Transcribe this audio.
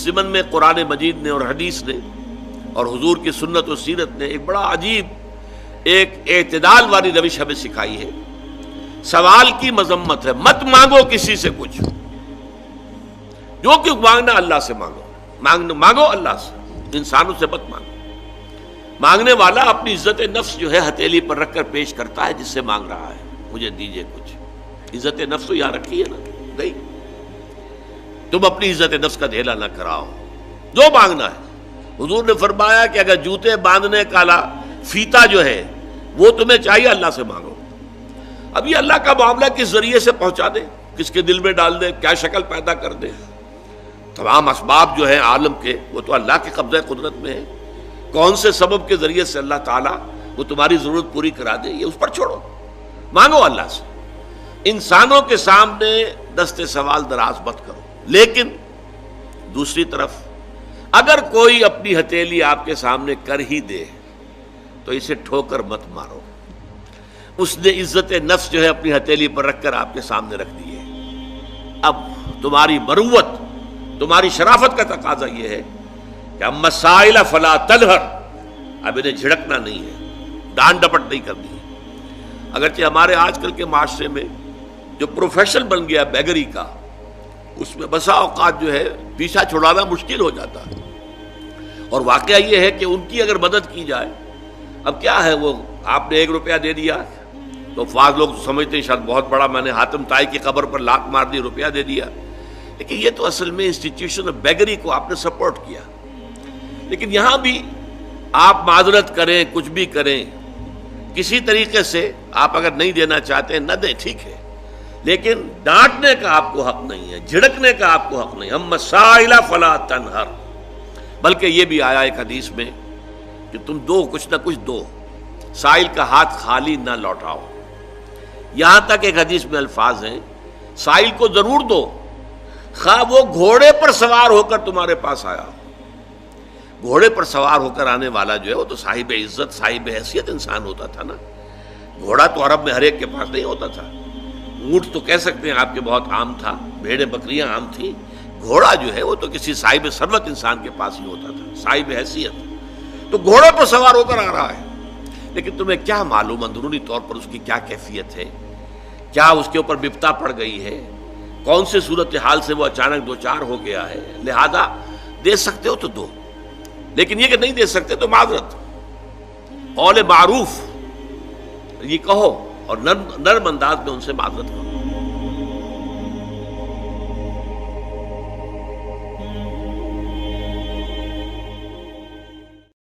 اس ضمن میں قرآن مجید نے اور حدیث نے اور حضور کی سنت و سیرت نے ایک بڑا عجیب ایک اعتدال والی روش ہمیں سکھائی ہے۔ سوال کی مذمت ہے، مت مانگو کسی سے کچھ، جو کہ مانگنا اللہ سے مانگو اللہ سے، انسانوں سے مت مانگو۔ مانگنے والا اپنی عزت نفس جو ہے ہتھیلی پر رکھ کر پیش کرتا ہے جس سے مانگ رہا ہے، مجھے دیجئے کچھ۔ عزت نفس تو یہاں رکھی ہے نا، نہیں، تم اپنی عزت نفس کا دھیلا نہ کراؤ، جو مانگنا ہے۔ حضور نے فرمایا کہ اگر جوتے باندھنے کا فیتا جو ہے وہ تمہیں چاہیے، اللہ سے مانگو۔ اب یہ اللہ کا معاملہ کس ذریعے سے پہنچا دے، کس کے دل میں ڈال دے، کیا شکل پیدا کر دے، تمام اسباب جو ہیں عالم کے وہ تو اللہ کے قبضہ قدرت میں ہے۔ کون سے سبب کے ذریعے سے اللہ تعالیٰ وہ تمہاری ضرورت پوری کرا دے، یہ اس پر چھوڑو، مانگو اللہ سے۔ انسانوں کے سامنے دست سوال دراز مت کرو، لیکن دوسری طرف اگر کوئی اپنی ہتھیلی آپ کے سامنے کر ہی دے تو اسے ٹھوکر مت مارو۔ اس نے عزت نفس جو ہے اپنی ہتھیلی پر رکھ کر آپ کے سامنے رکھ دی ہے۔ اب تمہاری مروت، تمہاری شرافت کا تقاضا یہ ہے کہ اما السائل فلا تنہر، اب انہیں جھڑکنا نہیں ہے، ڈانٹ ڈپٹ نہیں کرنی ہے۔ اگرچہ ہمارے آج کل کے معاشرے میں جو پروفیشن بن گیا بیگری کا، اس میں بسا اوقات جو ہے پیچھا چھڑانا مشکل ہو جاتا ہے، اور واقعہ یہ ہے کہ ان کی اگر مدد کی جائے، اب کیا ہے، وہ آپ نے 1 روپیہ دے دیا تو بعض لوگ سمجھتے ہیں شاید بہت بڑا، میں نے حاتم طائی کی قبر پر لات مار دی، روپیہ دے دیا، لیکن یہ تو اصل میں انسٹیٹیوشن آف بیگری کو آپ نے سپورٹ کیا۔ لیکن یہاں بھی آپ معذرت کریں، کچھ بھی کریں، کسی طریقے سے آپ اگر نہیں دینا چاہتے ہیں نہ دیں، ٹھیک ہے، لیکن ڈانٹنے کا آپ کو حق نہیں ہے، جھڑکنے کا آپ کو حق نہیں۔ اما السائل فلا تنہر، بلکہ یہ بھی آیا ایک حدیث میں کہ تم دو، کچھ نہ کچھ دو، سائل کا ہاتھ خالی نہ لوٹاؤ۔ یہاں تک ایک حدیث میں الفاظ ہیں، سائل کو ضرور دو، خواہ وہ گھوڑے پر سوار ہو کر تمہارے پاس آیا۔ گھوڑے پر سوار ہو کر آنے والا جو ہے وہ تو صاحب عزت، صاحب حیثیت انسان ہوتا تھا نا۔ گھوڑا تو عرب میں ہر ایک کے پاس نہیں ہوتا تھا، اونٹ تو کہہ سکتے ہیں آپ کے بہت عام تھا، بھیڑیں بکریاں عام تھیں، گھوڑا جو ہے وہ تو کسی صاحب ثروت انسان کے پاس ہی ہوتا تھا، صاحب حیثیت۔ تو گھوڑے پر سوار ہو کر آ رہا ہے، لیکن تمہیں کیا معلوم اندرونی طور پر اس کی کیا کیفیت ہے، کیا اس کے اوپر بپتا پڑ گئی ہے، کون سے صورتحال سے وہ اچانک دوچار ہو گیا ہے۔ لہذا دے سکتے ہو تو دو، لیکن یہ کہ نہیں دے سکتے تو معذرت، قول معروف یہ کہو اور نرم انداز میں ان سے معذرت کرو۔